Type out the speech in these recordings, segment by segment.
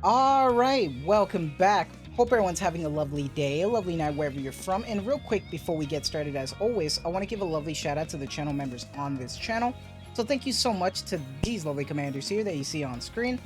All right, welcome back. Hope everyone's having a lovely day, a lovely night wherever you're from. And real quick, before we get started, as always, I want to give a lovely shout out to the channel members on this channel. So thank you so much to these lovely commanders here that you see on screen.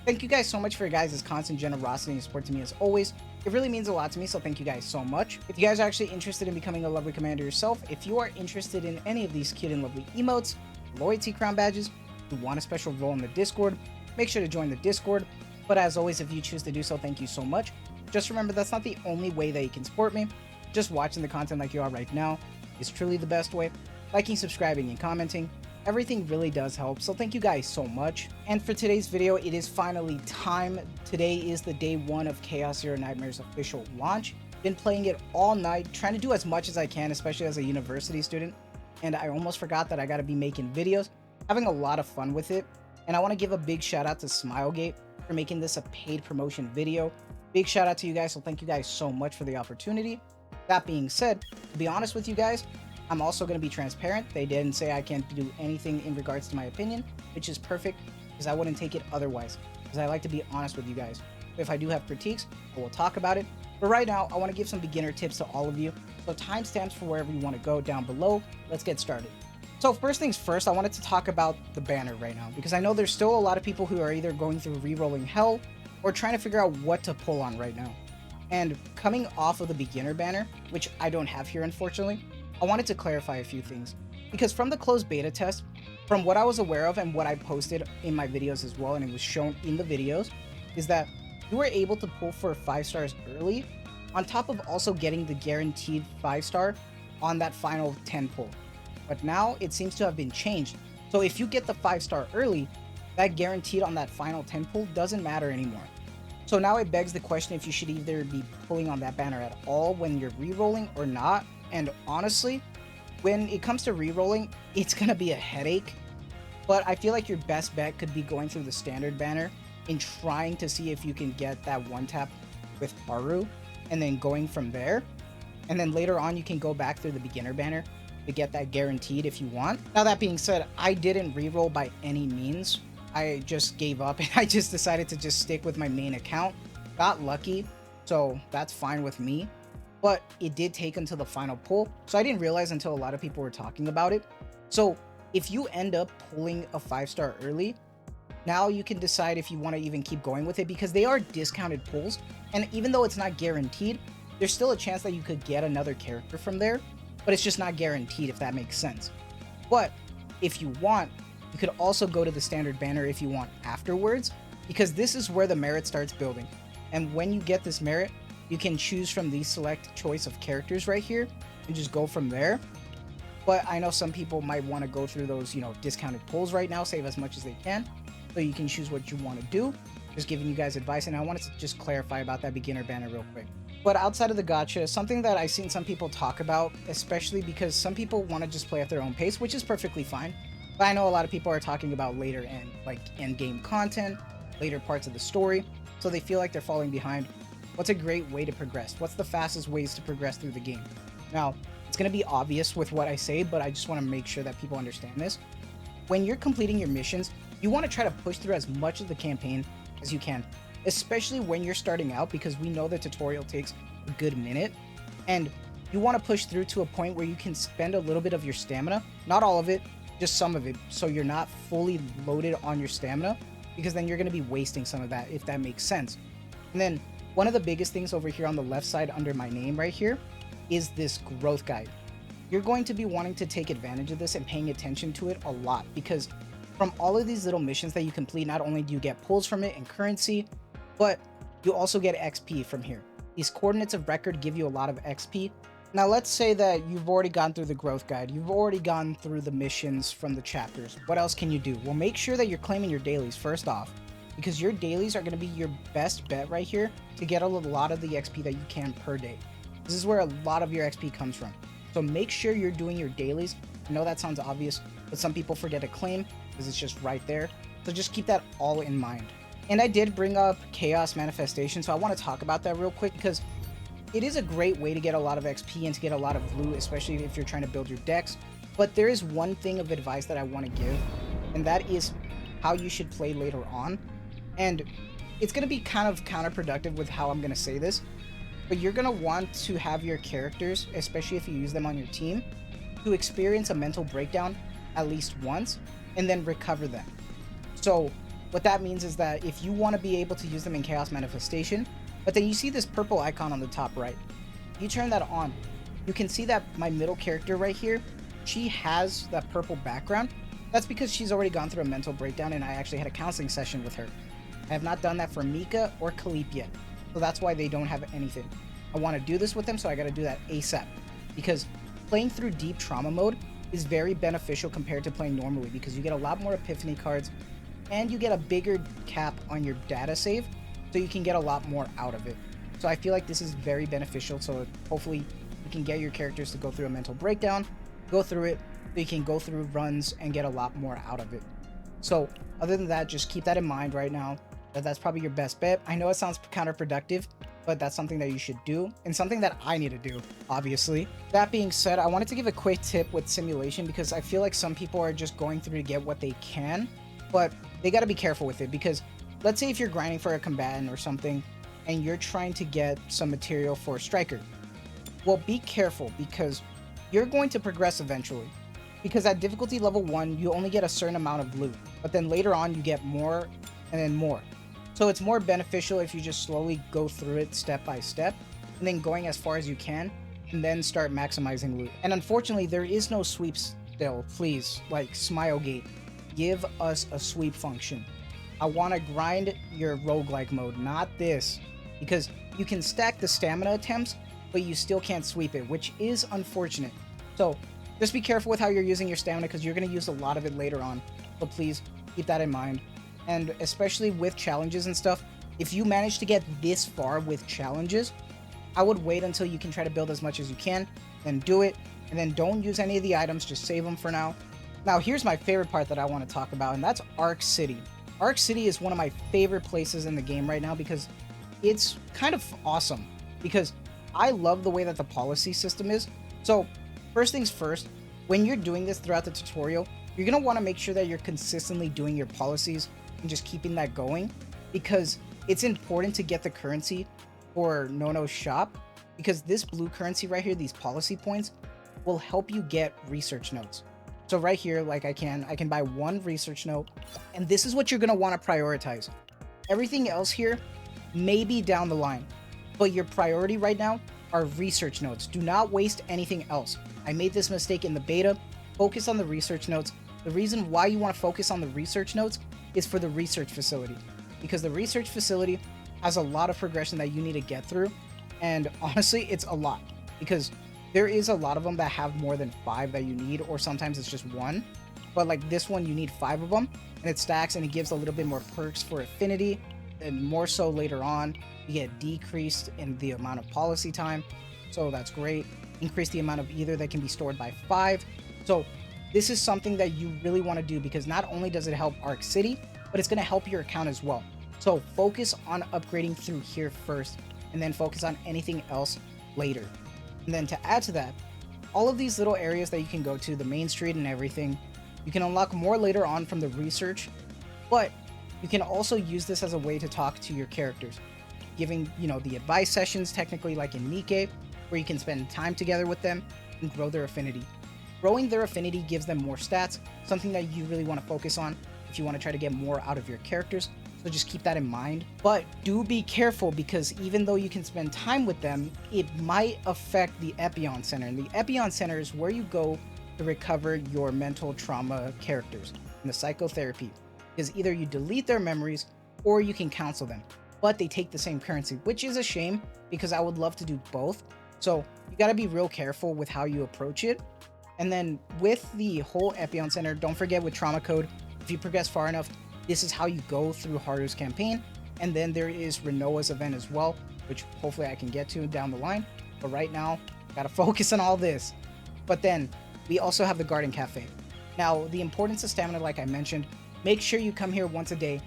Thank you guys so much for your guys' constant generosity and support to me as always. It really means a lot to me, so thank you guys so much. If you guys are actually interested in becoming a lovely commander yourself, if you are interested in any of these cute and lovely emotes, loyalty crown badges, you want a special role in the Discord, make sure to join the Discord. But as always, if you choose to do so, thank you so much. Just remember, that's not the only way that you can support me. Just watching the content like you are right now is truly the best way. Liking, subscribing, and commenting, everything really does help, so thank you guys so much. And for today's video, it is finally time. Today is the day 1 of Chaos Zero Nightmares official launch. Been playing it all night, trying to do as much as I can, especially as a university student. And I almost forgot that I gotta be making videos. Having a lot of fun with it. And I want to give a big shout out to Smilegate for making this a paid promotion video. Big shout out to you guys, so thank you guys so much for the opportunity. That being said, to be honest with you guys, I'm also going to be transparent. They didn't say I can't do anything in regards to my opinion, which is perfect because I wouldn't take it otherwise, because I like to be honest with you guys. If I do have critiques, I will talk about it. But right now, I want to give some beginner tips to all of you. So timestamps for wherever you want to go down below. Let's get started. So first things first, I wanted to talk about the banner right now, because I know there's still a lot of people who are either going through re-rolling hell or trying to figure out what to pull on right now. And coming off of the beginner banner, which I don't have here unfortunately, I wanted to clarify a few things. Because from the closed beta test, from what I was aware of and what I posted in my videos as well, and it was shown in the videos, is that you were able to pull for 5 stars early, on top of also getting the guaranteed 5 star on that final 10 pull. But now it seems to have been changed. So if you get the 5 star early, that guaranteed on that final 10 pull doesn't matter anymore. So now it begs the question if you should either be pulling on that banner at all when you're re-rolling or not. And honestly, when it comes to re-rolling, it's gonna be a headache. But I feel like your best bet could be going through the standard banner and trying to see if you can get that one tap with Haru and then going from there. And then later on you can go back through the beginner banner to get that guaranteed if you want. Now that being said, I didn't re-roll by any means. I just gave up and I just decided to just stick with my main account. Got lucky, so that's fine with me. But it did take until the final pull, so I didn't realize until a lot of people were talking about it. So if you end up pulling a 5 star early, now you can decide if you want to even keep going with it, because they are discounted pulls, and even though it's not guaranteed, there's still a chance that you could get another character from there, but it's just not guaranteed, if that makes sense. But if you want, you could also go to the standard banner if you want afterwards, because this is where the merit starts building. And when you get this merit, you can choose from the select choice of characters right here and just go from there. But I know some people might want to go through those, discounted pulls right now, save as much as they can, so you can choose what you want to do. Just giving you guys advice, and I wanted to just clarify about that beginner banner real quick. But outside of the gacha, something that I've seen some people talk about, especially because some people want to just play at their own pace, which is perfectly fine. But I know a lot of people are talking about later end game content, later parts of the story, so they feel like they're falling behind. What's a great way to progress? What's the fastest ways to progress through the game? Now, it's going to be obvious with what I say, but I just want to make sure that people understand this. When you're completing your missions, you want to try to push through as much of the campaign as you can, especially when you're starting out, because we know the tutorial takes a good minute, and you want to push through to a point where you can spend a little bit of your stamina, not all of it, just some of it, so you're not fully loaded on your stamina, because then you're going to be wasting some of that, if that makes sense. And then one of the biggest things over here on the left side under my name right here is this growth guide. You're going to be wanting to take advantage of this and paying attention to it a lot, because from all of these little missions that you complete, not only do you get pulls from it and currency, but you also get XP from here. These coordinates of record give you a lot of XP. Now let's say that you've already gone through the growth guide, you've already gone through the missions from the chapters. What else can you do? Well, make sure that you're claiming your dailies first off, because your dailies are going to be your best bet right here to get a lot of the XP that you can per day. This is where a lot of your XP comes from. So make sure you're doing your dailies. I know that sounds obvious, but some people forget to claim because it's just right there. So just keep that all in mind. And I did bring up Chaos Manifestation, so I want to talk about that real quick, because it is a great way to get a lot of XP and to get a lot of loot, especially if you're trying to build your decks. But there is one thing of advice that I want to give, and that is how you should play later on. And it's going to be kind of counterproductive with how I'm going to say this, but you're going to want to have your characters, especially if you use them on your team, to experience a mental breakdown at least once and then recover them. So what that means is that if you want to be able to use them in Chaos Manifestation, but then you see this purple icon on the top right, you turn that on, you can see that my middle character right here, she has that purple background. That's because she's already gone through a mental breakdown and I actually had a counseling session with her. I have not done that for Mika or Khalip yet, so that's why they don't have anything. I want to do this with them, so I got to do that ASAP, because playing through deep trauma mode is very beneficial compared to playing normally, because you get a lot more epiphany cards and you get a bigger cap on your data save, so you can get a lot more out of it. So I feel like this is very beneficial, so hopefully you can get your characters to go through a mental breakdown, go through it, so you can go through runs and get a lot more out of it. So other than that, just keep that in mind right now, that's probably your best bet. I know it sounds counterproductive, but that's something that you should do and something that I need to do, obviously. That being said, I wanted to give a quick tip with simulation, because I feel like some people are just going through to get what they can, but they got to be careful with it, because let's say if you're grinding for a combatant or something and you're trying to get some material for a striker, well, be careful, because you're going to progress eventually, because at difficulty level 1 you only get a certain amount of loot, but then later on you get more and then more. So it's more beneficial if you just slowly go through it step by step and then going as far as you can and then start maximizing loot. And unfortunately there is no sweeps still. Please, like Smilegate, give us a sweep function. I want to grind your roguelike mode, not this, because you can stack the stamina attempts but you still can't sweep it, which is unfortunate. So just be careful with how you're using your stamina, because you're going to use a lot of it later on. So please keep that in mind. And especially with challenges and stuff, if you manage to get this far with challenges, I would wait until you can try to build as much as you can, then do it, and then don't use any of the items, just save them for now. Now here's my favorite part that I want to talk about, and that's Ark City. Ark City is one of my favorite places in the game right now, because it's kind of awesome, because I love the way that the policy system is. So first things first, when you're doing this throughout the tutorial, you're going to want to make sure that you're consistently doing your policies and just keeping that going, because it's important to get the currency for Nono's shop, because this blue currency right here, these policy points, will help you get research notes. So right here, like I can buy 1 research note, and this is what you're going to want to prioritize. Everything else here may be down the line, but your priority right now are research notes. Do not waste anything else. I made this mistake in the beta. Focus on the research notes. The reason why you want to focus on the research notes is for the research facility, because the research facility has a lot of progression that you need to get through, and honestly it's a lot, because there is a lot of them that have more than 5 that you need, or sometimes it's just 1, but like this one you need 5 of them, and it stacks and it gives a little bit more perks for affinity, and more so later on you get decreased in the amount of policy time, so that's great. Increase the amount of ether that can be stored by 5. So this is something that you really want to do, because not only does it help Ark City, but it's going to help your account as well. So focus on upgrading through here first, and then focus on anything else later. And then to add to that, all of these little areas that you can go to, the main street and everything, you can unlock more later on from the research, but you can also use this as a way to talk to your characters, giving, you know, the advice sessions, technically like in Nike, where you can spend time together with them and grow their affinity. Growing their affinity gives them more stats, something that you really want to focus on if you want to try to get more out of your characters. So just keep that in mind. But do be careful, because even though you can spend time with them, it might affect the Epion Center. And the Epion Center is where you go to recover your mental trauma characters in the psychotherapy. Because either you delete their memories or you can counsel them. But they take the same currency, which is a shame, because I would love to do both. So you got to be real careful with how you approach it. And then with the whole Epion Center, don't forget with Trauma Code, if you progress far enough, this is how you go through Haru's campaign. And then there is Renoa's event as well, which hopefully I can get to down the line. But right now, gotta focus on all this. But then we also have the Garden Cafe. Now, the importance of stamina, like I mentioned, make sure you come here once a day,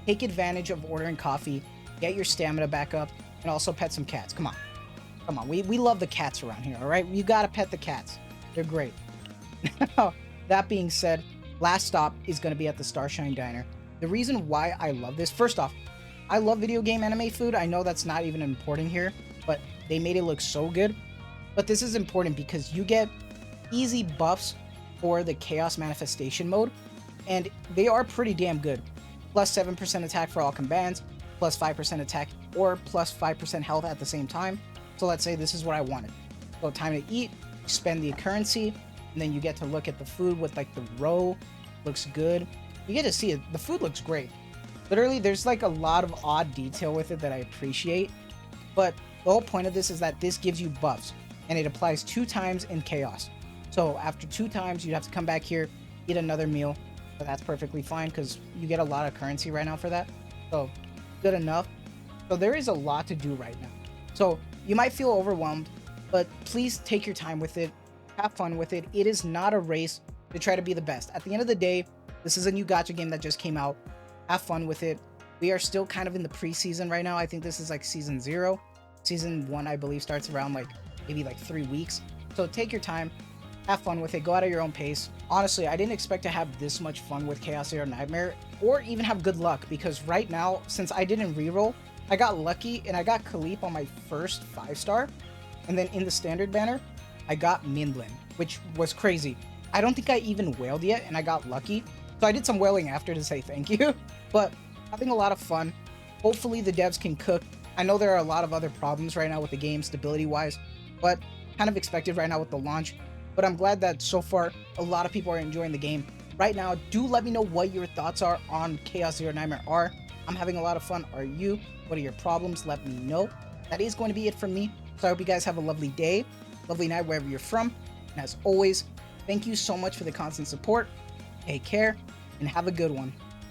take advantage of ordering coffee, get your stamina back up, and also pet some cats. Come on. Come on, we love the cats around here, all right? You gotta pet the cats. They're great. That being said, last stop is going to be at the Starshine Diner. The reason why I love this, first off, I love video game anime food. I know that's not even important here, but they made it look so good. But this is important because you get easy buffs for the Chaos Manifestation mode, and they are pretty damn good. Plus 7% attack for all combatants, plus 5% attack, or plus 5% health at the same time. So let's say this is what I wanted. So time to eat, spend the currency, and then you get to look at the food with like the row. Looks good. You get to see it. The food looks great. Literally, there's like a lot of odd detail with it that I appreciate. But the whole point of this is that this gives you buffs, and it applies 2 times in Chaos. So after 2 times, you have to come back here, eat another meal. But that's perfectly fine because you get a lot of currency right now for that. So good enough. So there is a lot to do right now. So you might feel overwhelmed, but please take your time with it. Have fun with it. It is not a race to try to be the best. At the end of the day, this is a new gacha game that just came out. Have fun with it. We are still kind of in the preseason right now. I think this is like season 0. Season 1, I believe, starts around like maybe like 3 weeks. So take your time. Have fun with it. Go at your own pace. Honestly, I didn't expect to have this much fun with Chaos Zero Nightmare or even have good luck, because right now, since I didn't reroll, I got lucky and I got Khalip on my first 5-star. And then in the standard banner, I got Mindlin, which was crazy. I don't think I even whaled yet and I got lucky. So I did some whaling after to say thank you, but having a lot of fun. Hopefully the devs can cook. I know there are a lot of other problems right now with the game stability wise, but kind of expected right now with the launch. But I'm glad that so far a lot of people are enjoying the game. Right now, do let me know what your thoughts are on Chaos Zero Nightmare R. I'm having a lot of fun. Are you? What are your problems? Let me know. That is going to be it from me. So I hope you guys have a lovely day, lovely night wherever you're from. And as always, thank you so much for the constant support. Take care and have a good one.